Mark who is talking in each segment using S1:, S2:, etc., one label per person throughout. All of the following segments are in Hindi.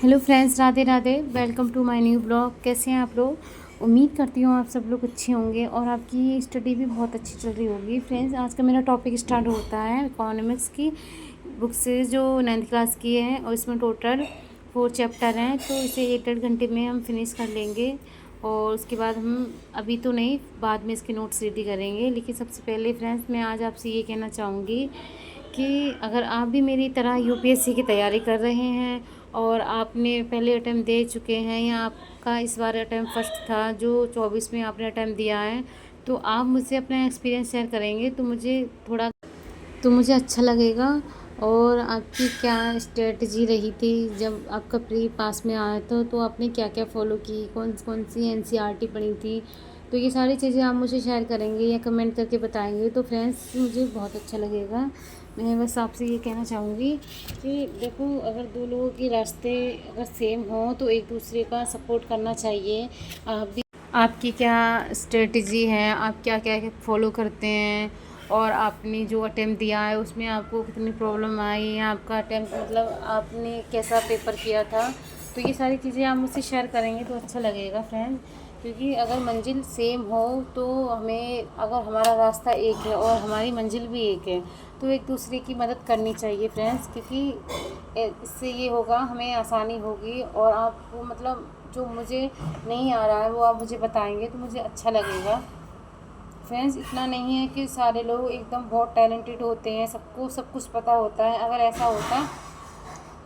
S1: Hello friends, Radhe Radhe. Welcome to my new blog. कैसे हैं आप लोग? उम्मीद करती हूँ आप सब लोग अच्छे होंगे और आपकी स्टडी भी बहुत अच्छी चल रही होगी। फ्रेंड्स, आज का मेरा टॉपिक स्टार्ट होता है इकोनॉमिक्स की बुक से, जो 9th क्लास की है, और इसमें टोटल 4 चैप्टर हैं। तो इसे 8 घंटे में हम फिनिश कर लेंगे और उसके बाद हम अभी तो नहीं, बाद में इसके नोट्स रेडी करेंगे। लेकिन सबसे पहले फ्रेंड्स, मैं आज आपसे ये कहना चाहूँगी कि अगर आप भी मेरी तरह यूपीएससी की तैयारी कर रहे हैं और आपने पहले अटैम्प्ट दे चुके हैं या आपका इस बार अटैम्प्ट फर्स्ट था जो 24 में आपने अटैम्प्ट दिया है, तो आप मुझसे अपना एक्सपीरियंस शेयर करेंगे तो मुझे अच्छा लगेगा। और आपकी क्या स्ट्रेटजी रही थी जब आपका प्री पास में आया था, तो आपने क्या क्या फ़ॉलो की, कौन कौन सी एनसीईआरटी पढ़ी थी, तो ये सारी चीज़ें आप मुझे शेयर करेंगे या कमेंट करके बताएंगे तो फ्रेंड्स मुझे बहुत अच्छा लगेगा। मैं बस आपसे ये कहना चाहूँगी कि देखो, अगर दो लोगों के रास्ते अगर सेम हों तो एक दूसरे का सपोर्ट करना चाहिए। आप भी, आपकी क्या स्ट्रेटजी है, आप क्या क्या फॉलो करते हैं, और आपने जो अटेम्प्ट दिया है उसमें आपको कितनी प्रॉब्लम आई, या आपका अटेम्प्ट मतलब आपने कैसा पेपर किया था, तो ये सारी चीज़ें आप मुझसे शेयर करेंगे तो अच्छा लगेगा फ्रेंड। क्योंकि अगर मंजिल सेम हो तो हमें, अगर हमारा रास्ता एक है और हमारी मंजिल भी एक है, तो एक दूसरे की मदद करनी चाहिए फ्रेंड्स। क्योंकि इससे ये होगा, हमें आसानी होगी और आपको मतलब जो मुझे नहीं आ रहा है वो आप मुझे बताएंगे तो मुझे अच्छा लगेगा फ्रेंड्स। इतना नहीं है कि सारे लोग एकदम बहुत टैलेंटेड होते हैं, सबको सब कुछ पता होता है। अगर ऐसा होता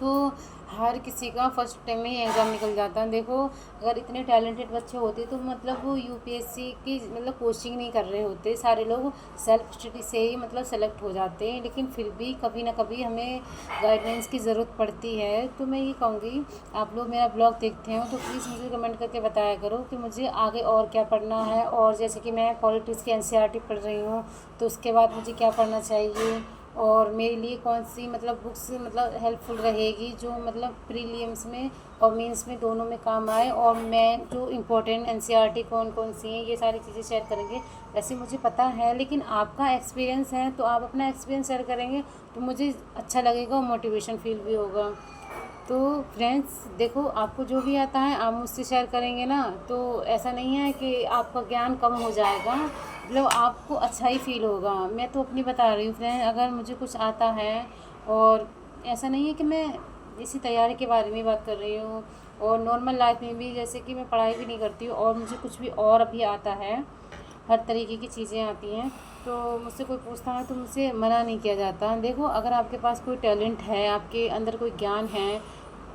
S1: तो हर किसी का फर्स्ट टाइम में ही एग्ज़ाम निकल जाता है। देखो, अगर इतने टैलेंटेड बच्चे होते तो मतलब वो यूपीएससी की मतलब कोचिंग नहीं कर रहे होते, सारे लोग सेल्फ स्टडी से ही मतलब सेलेक्ट हो जाते हैं। लेकिन फिर भी कभी ना कभी हमें गाइडलाइंस की ज़रूरत पड़ती है। तो मैं ये कहूँगी, आप लोग मेरा ब्लॉग देखते हो तो प्लीज़ मुझे कमेंट करके बताया करो कि मुझे आगे और क्या पढ़ना है। और जैसे कि मैं पॉलिटिक्स की एनसीईआरटी पढ़ रही हूँ, तो उसके बाद मुझे क्या पढ़ना चाहिए और मेरे लिए कौन सी मतलब बुक्स मतलब हेल्पफुल रहेगी, जो मतलब प्रीलिम्स में और मेंस में दोनों में काम आए। और मैं जो इम्पोर्टेंट एनसीईआरटी कौन कौन सी हैं, ये सारी चीज़ें शेयर करेंगे। वैसे मुझे पता है, लेकिन आपका एक्सपीरियंस है तो आप अपना एक्सपीरियंस शेयर करेंगे तो मुझे अच्छा लगेगा और मोटिवेशन फील भी होगा। तो फ्रेंड्स देखो, आपको जो भी आता है आप मुझसे शेयर करेंगे ना, तो ऐसा नहीं है कि आपका ज्ञान कम हो जाएगा, मतलब आपको अच्छा ही फील होगा। मैं तो अपनी बता रही हूँ फ्रेंड, अगर मुझे कुछ आता है, और ऐसा नहीं है कि मैं इसी तैयारी के बारे में बात कर रही हूँ, और नॉर्मल लाइफ में भी जैसे कि मैं पढ़ाई भी नहीं करती हूँ और मुझे कुछ भी और अभी आता है, हर तरीके की चीज़ें आती हैं, तो मुझसे कोई पूछता है तो मुझसे मना नहीं किया जाता। देखो, अगर आपके पास कोई टैलेंट है, आपके अंदर कोई ज्ञान है,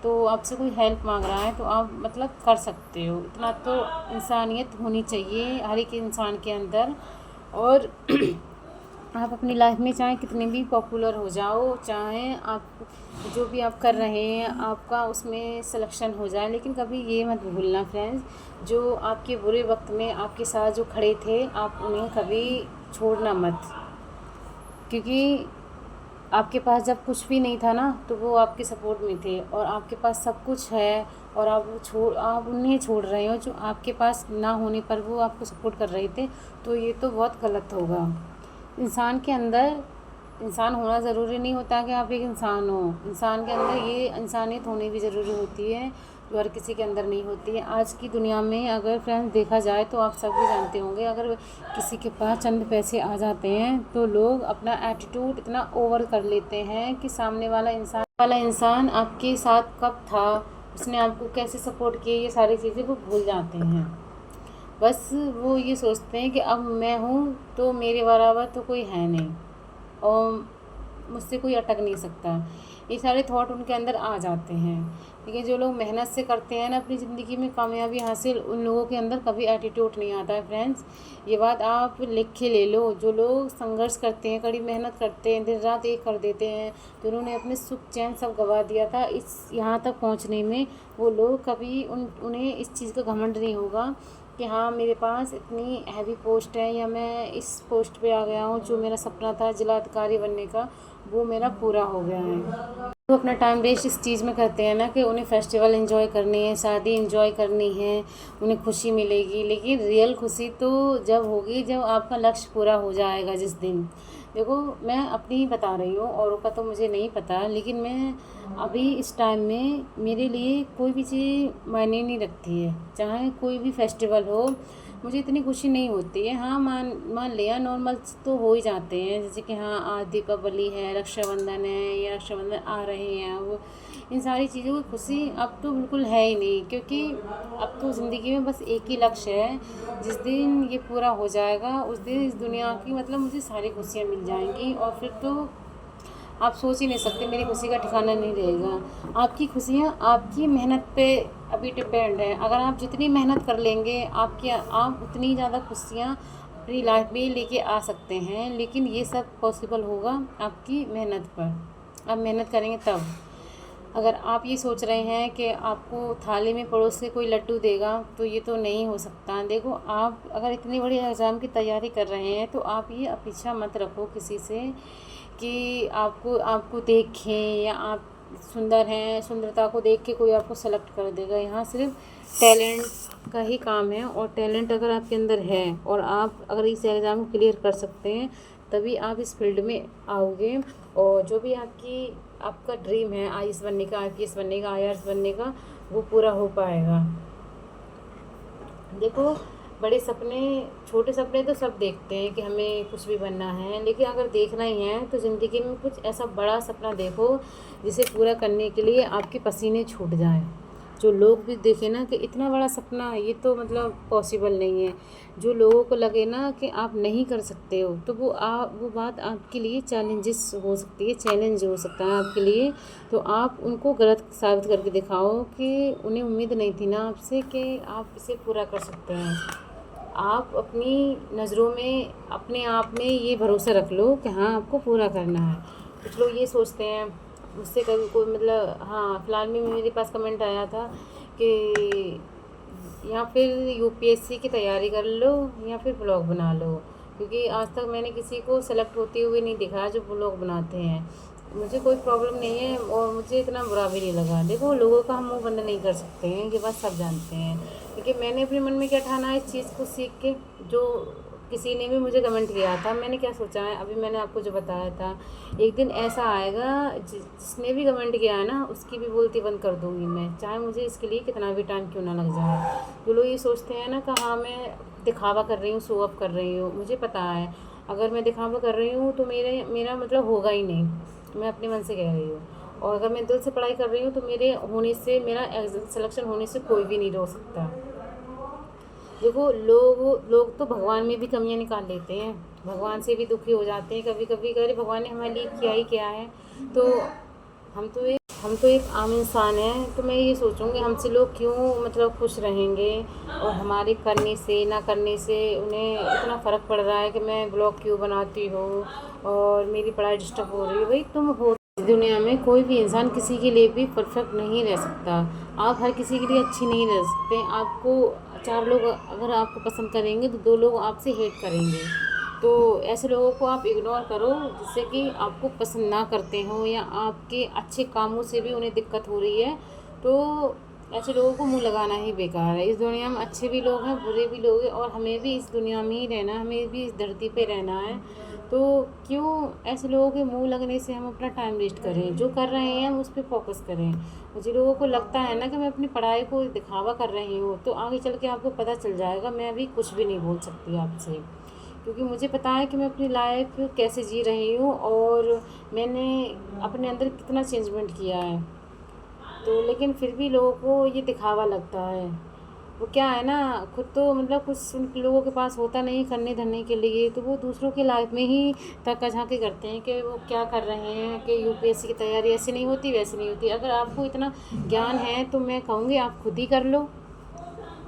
S1: तो आपसे कोई हेल्प मांग रहा है तो आप मतलब कर सकते हो। इतना तो इंसानियत होनी चाहिए हर एक इंसान के अंदर। और आप अपनी लाइफ में चाहे कितने भी पॉपुलर हो जाओ, चाहे आप जो भी आप कर रहे हैं आपका उसमें सिलेक्शन हो जाए, लेकिन कभी ये मत भूलना फ्रेंड्स, जो आपके बुरे वक्त में आपके साथ जो खड़े थे, आप उन्हें कभी छोड़ना मत। क्योंकि आपके पास जब कुछ भी नहीं था ना, तो वो आपके सपोर्ट में थे, और आपके पास सब कुछ है और आप उन्हें छोड़ रहे हो जो आपके पास ना होने पर वो आपको सपोर्ट कर रहे थे, तो ये तो बहुत गलत होगा। इंसान के अंदर इंसान होना ज़रूरी नहीं होता कि आप एक इंसान हो, इंसान के अंदर ये इंसानियत होनी भी ज़रूरी होती है, जो हर किसी के अंदर नहीं होती है। आज की दुनिया में अगर फ्रेंड्स देखा जाए तो आप सब भी जानते होंगे, अगर किसी के पास चंद पैसे आ जाते हैं तो लोग अपना एटीट्यूड इतना ओवर कर लेते हैं कि सामने वाला इंसान आपके साथ कब था, उसने आपको कैसे सपोर्ट किया, ये सारी चीज़ें वो भूल जाते हैं। बस वो ये सोचते हैं कि अब मैं हूँ तो मेरे बराबर तो कोई है नहीं और मुझसे कोई अटक नहीं सकता। ये सारे थॉट उनके अंदर आ जाते हैं। लेकिन जो लोग मेहनत से करते हैं ना अपनी ज़िंदगी में कामयाबी हासिल, उन लोगों के अंदर कभी एटीट्यूड नहीं आता है फ्रेंड्स। ये बात आप लिख के ले लो। जो लोग संघर्ष करते हैं, कड़ी मेहनत करते हैं, दिन रात एक कर देते हैं, तो उन्होंने अपने सुख चैन सब गंवा दिया था इस यहाँ तक पहुँचने में। वो लोग कभी उन्हें इस चीज़ का घमंड नहीं होगा कि हाँ मेरे पास इतनी हैवी पोस्ट है, या मैं इस पोस्ट पे आ गया हूँ, जो मेरा सपना था जिलाधिकारी बनने का वो मेरा पूरा हो गया है। तो अपना टाइम वेस्ट इस चीज़ में करते हैं ना कि उन्हें फेस्टिवल एंजॉय करनी है, शादी एंजॉय करनी है, उन्हें खुशी मिलेगी। लेकिन रियल खुशी तो जब होगी जब आपका लक्ष्य पूरा हो जाएगा, जिस दिन देखो, मैं अपनी बता रही हूँ, औरों का तो मुझे नहीं पता, लेकिन मैं अभी इस टाइम में मेरे लिए कोई भी चीज़ मायने नहीं रखती है। चाहे कोई भी फेस्टिवल हो, मुझे इतनी खुशी नहीं होती है। हाँ, मान मान लिया नॉर्मल तो हो ही जाते हैं, जैसे कि हाँ आज दीपावली है, रक्षाबंधन है या रक्षाबंधन आ रहे हैं, वो इन सारी चीज़ों की खुशी अब तो बिल्कुल है ही नहीं, क्योंकि अब तो ज़िंदगी में बस एक ही लक्ष्य है। जिस दिन ये पूरा हो जाएगा उस दिन इस दुनिया की मतलब मुझे सारी खुशियाँ मिल जाएंगी, और फिर तो आप सोच ही नहीं सकते, मेरी खुशी का ठिकाना नहीं रहेगा। आपकी खुशियाँ आपकी मेहनत पे अभी डिपेंड है। अगर आप जितनी मेहनत कर लेंगे, आप उतनी ज़्यादा खुशियाँ अपनी लाइफ में लेके आ सकते हैं, लेकिन ये सब पॉसिबल होगा आपकी मेहनत पर। आप मेहनत करेंगे तब। अगर आप ये सोच रहे हैं कि आपको थाली में पड़ोस से कोई लड्डू देगा, तो ये तो नहीं हो सकता। देखो, आप अगर इतनी बड़ी एग्ज़ाम की तैयारी कर रहे हैं, तो आप ये अपेक्षा मत रखो किसी से कि आपको आपको देखें, या आप सुंदर हैं, सुंदरता को देख के कोई आपको सेलेक्ट कर देगा। यहाँ सिर्फ टैलेंट का ही काम है, और टैलेंट अगर आपके अंदर है और आप अगर इस एग्ज़ाम को क्लियर कर सकते हैं, तभी आप इस फील्ड में आओगे। और जो भी आपका ड्रीम है, आईएएस बनने का, आईपीएस बनने का, आईआरएस बनने का, वो पूरा हो पाएगा। देखो, बड़े सपने, छोटे सपने तो सब देखते हैं कि हमें कुछ भी बनना है, लेकिन अगर देखना ही है तो ज़िंदगी में कुछ ऐसा बड़ा सपना देखो जिसे पूरा करने के लिए आपके पसीने छूट जाएं। जो लोग भी देखें ना कि इतना बड़ा सपना, ये तो मतलब पॉसिबल नहीं है। जो लोगों को लगे ना कि आप नहीं कर सकते हो, तो वो बात आपके लिए चैलेंजेस हो सकती है, चैलेंज हो सकता है आपके लिए। तो आप उनको गलत साबित करके दिखाओ कि उन्हें उम्मीद नहीं थी ना आपसे कि आप इसे पूरा कर सकते हैं। आप अपनी नज़रों में, अपने आप में ये भरोसा रख लो कि हाँ, आपको पूरा करना है। कुछ लोग ये सोचते हैं, मुझसे कभी कोई मतलब, हाँ फिलहाल में मेरे पास कमेंट आया था कि या फिर यूपीएससी की तैयारी कर लो या फिर ब्लॉग बना लो, क्योंकि आज तक मैंने किसी को सेलेक्ट होते हुए नहीं देखा जो ब्लॉग बनाते हैं। मुझे कोई प्रॉब्लम नहीं है और मुझे इतना बुरा भी नहीं लगा। देखो, लोगों का हम मुंह बंद नहीं कर सकते हैं, ये बात सब जानते हैं, लेकिन मैंने अपने मन में क्या ठाना है इस चीज़ को सीख के। जो किसी ने भी मुझे कमेंट किया था, मैंने क्या सोचा है, अभी मैंने आपको जो बताया था, एक दिन ऐसा आएगा जिसने भी कमेंट किया है ना, उसकी भी बोलती बंद कर दूँगी मैं, चाहे मुझे इसके लिए कितना भी टाइम क्यों ना लग जाए। जो लोग ये सोचते हैं ना कि हाँ मैं दिखावा कर रही हूँ, शो ऑफ कर रही हूँ, मुझे पता है अगर मैं दिखावा कर रही हूँ तो मेरा मतलब होगा ही नहीं। मैं अपने मन से कह रही हूँ। और अगर मैं दिल से पढ़ाई कर रही हूँ तो मेरे होने से, मेरा सिलेक्शन होने से कोई भी नहीं रोक सकता। देखो, लोग तो भगवान में भी कमियां निकाल लेते हैं, भगवान से भी दुखी हो जाते हैं कभी कभी, अरे भगवान ने हमारे लिए किया ही क्या है। तो हम तो एक आम इंसान हैं, तो मैं ये सोचूंगी हमसे लोग क्यों मतलब खुश रहेंगे, और हमारे करने से ना करने से उन्हें इतना फ़र्क पड़ रहा है कि मैं ब्लॉग क्यों बनाती हूँ और मेरी पढ़ाई डिस्टर्ब हो रही है। भाई, तुम हो, इस दुनिया में कोई भी इंसान किसी के लिए भी परफेक्ट नहीं रह सकता। आप हर किसी के लिए अच्छी नहीं रह सकते। आपको 4 लोग अगर आपको पसंद करेंगे तो 2 लोग आपसे हेट करेंगे। तो ऐसे लोगों को आप इग्नोर करो, जिससे कि आपको पसंद ना करते हो या आपके अच्छे कामों से भी उन्हें दिक्कत हो रही है। तो ऐसे लोगों को मुंह लगाना ही बेकार है। इस दुनिया में अच्छे भी लोग हैं, बुरे भी लोग हैं, और हमें भी इस दुनिया में ही रहना है, हमें भी इस धरती पे रहना है। तो क्यों ऐसे लोगों के मुंह लगने से हम अपना टाइम वेस्ट करें। जो कर रहे हैं हम उस पर फोकस करें। जिन लोगों को लगता है ना कि मैं अपनी पढ़ाई को दिखावा कर रही हूँ, तो आगे चल के आपको पता चल जाएगा। मैं अभी कुछ भी नहीं बोल सकती आपसे, क्योंकि मुझे पता है कि मैं अपनी लाइफ कैसे जी रही हूँ और मैंने अपने अंदर कितना चेंजमेंट किया है। तो लेकिन फिर भी लोगों को ये दिखावा लगता है। वो क्या है ना, खुद तो मतलब कुछ उन लोगों के पास होता नहीं करने धरने के लिए, तो वो दूसरों की लाइफ में ही धक्का झाँकी करते हैं कि वो क्या कर रहे हैं, कि यूपीएससी की तैयारी ऐसी नहीं होती, वैसी नहीं होती। अगर आपको इतना ज्ञान है तो मैं कहूँगी आप खुद ही कर लो,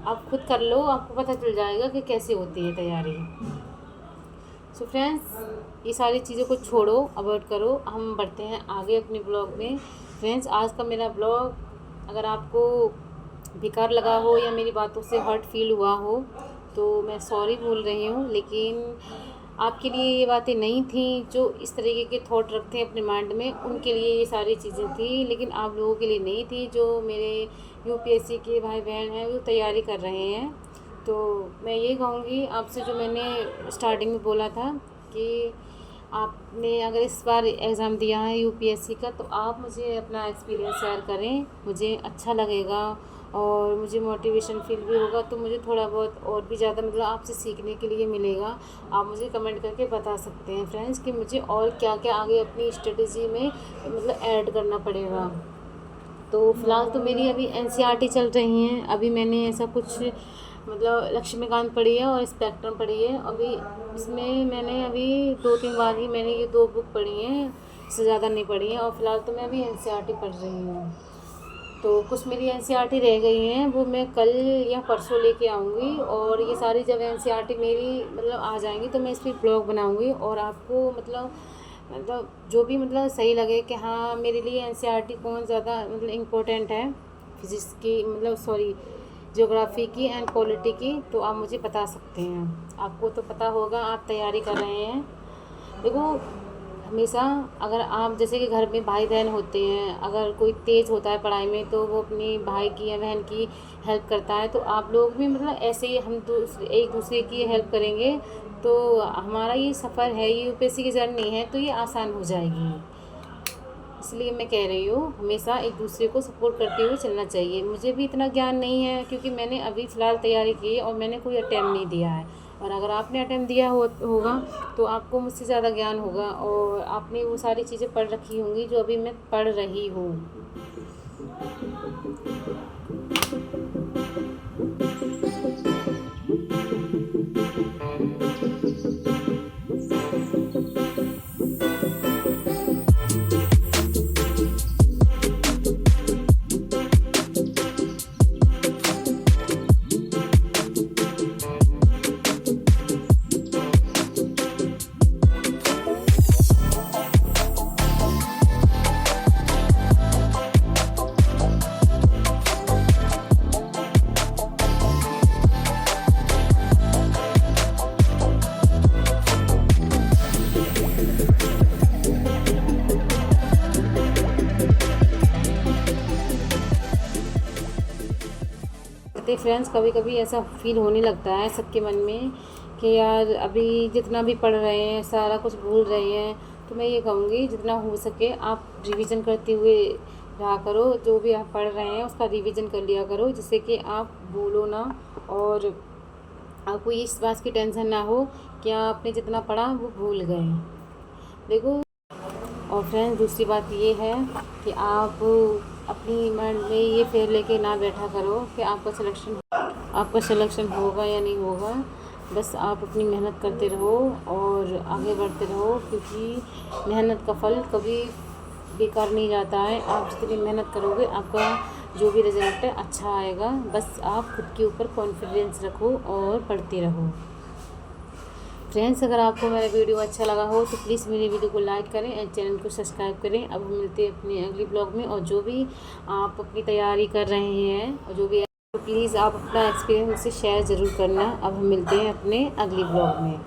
S1: आप खुद कर लो, आपको पता चल जाएगा कि कैसे होती है तैयारी। सो फ्रेंड्स, ये सारी चीज़ों को छोड़ो, अवॉइड करो। हम बढ़ते हैं आगे अपने ब्लॉग में। फ्रेंड्स, आज का मेरा ब्लॉग अगर आपको बेकार लगा हो या मेरी बातों से हर्ट फील हुआ हो, तो मैं सॉरी बोल रही हूँ, लेकिन आपके लिए ये बातें नहीं थी। जो इस तरीके के थॉट रखते हैं अपने माइंड में, उनके लिए ये सारी चीज़ें थी, लेकिन आप लोगों के लिए नहीं थी। जो मेरे यूपीएससी के भाई बहन हैं वो तैयारी कर रहे हैं, तो मैं ये कहूँगी आपसे, जो मैंने स्टार्टिंग में बोला था कि आपने अगर इस बार एग्ज़ाम दिया है यूपीएससी का, तो आप मुझे अपना एक्सपीरियंस शेयर करें, मुझे अच्छा लगेगा और मुझे मोटिवेशन फील भी होगा। तो मुझे थोड़ा बहुत और भी ज़्यादा मतलब आपसे सीखने के लिए मिलेगा। आप मुझे कमेंट करके बता सकते हैं फ्रेंड्स कि मुझे और क्या क्या आगे अपनी स्ट्रेटजी में मतलब ऐड करना पड़ेगा। तो फ़िलहाल तो मेरी अभी एनसीईआरटी चल रही हैं। अभी मैंने ऐसा कुछ मतलब लक्ष्मीकांत पढ़ी है और स्पेक्ट्रम पढ़ी है। अभी इसमें मैंने अभी 2-3 बार ही मैंने ये 2 बुक पढ़ी हैं, इससे ज़्यादा नहीं पढ़ी हैं। और फ़िलहाल तो मैं अभी एनसीईआरटी पढ़ रही हूँ। तो कुछ मेरी एनसीईआरटी रह गई हैं, वो मैं कल या परसों लेके आऊँगी। और ये सारी जब एनसीईआरटी मेरी मतलब आ जाएंगी तो मैं इस पर ब्लॉग बनाऊँगी और आपको मतलब जो भी मतलब सही लगे कि हाँ मेरे लिए एनसीईआरटी कौन ज़्यादा मतलब इम्पोर्टेंट है, फिज़िक्स की मतलब सॉरी ज्योग्राफी की एंड पॉलिटी की, तो आप मुझे बता सकते हैं। आपको तो पता होगा, आप तैयारी कर रहे हैं। देखो, हमेशा अगर आप जैसे कि घर में भाई बहन होते हैं, अगर कोई तेज़ होता है पढ़ाई में तो वो अपने भाई की या बहन की हेल्प करता है। तो आप लोग भी मतलब ऐसे ही हम एक दूसरे की हेल्प करेंगे तो हमारा ये सफ़र है, ये यूपीएससी की जर्नी है, तो ये आसान हो जाएगी। इसलिए मैं कह रही हूँ हमेशा एक दूसरे को सपोर्ट करते हुए चलना चाहिए। मुझे भी इतना ज्ञान नहीं है क्योंकि मैंने अभी फ़िलहाल तैयारी की है और मैंने कोई अटैम्प्ट नहीं दिया है। और अगर आपने अटैम्प्ट दिया होगा तो आपको मुझसे ज़्यादा ज्ञान होगा और आपने वो सारी चीज़ें पढ़ रखी होंगी जो अभी मैं पढ़ रही हूँ। करते फ्रेंड्स, कभी कभी ऐसा फील होने लगता है सबके मन में कि यार अभी जितना भी पढ़ रहे हैं सारा कुछ भूल रहे हैं। तो मैं ये कहूँगी जितना हो सके आप रिवीजन करते हुए रहा करो। जो भी आप पढ़ रहे हैं उसका रिवीजन कर लिया करो, जिससे कि आप भूलो ना और आपको इस बात की टेंशन ना हो कि आपने जितना पढ़ा वो भूल गए। देखो, और फ्रेंड्स दूसरी बात ये है कि आप अपनी मन में ये फेर लेके ना बैठा करो कि आपका सिलेक्शन होगा या नहीं होगा। बस आप अपनी मेहनत करते रहो और आगे बढ़ते रहो, क्योंकि मेहनत का फल कभी बेकार नहीं जाता है। आप जितनी मेहनत करोगे आपका जो भी रिज़ल्ट है अच्छा आएगा। बस आप खुद के ऊपर कॉन्फिडेंस रखो और पढ़ते रहो। फ्रेंड्स, अगर आपको मेरा वीडियो अच्छा लगा हो तो प्लीज़ मेरे वीडियो को लाइक करें एंड चैनल को सब्सक्राइब करें। अब हम मिलते हैं अपने अगली ब्लॉग में। और जो भी आप अपनी तैयारी कर रहे हैं और जो भी तो प्लीज़ आप अपना एक्सपीरियंस मुझसे शेयर ज़रूर करना। अब हम मिलते हैं अपने अगली ब्लॉग में।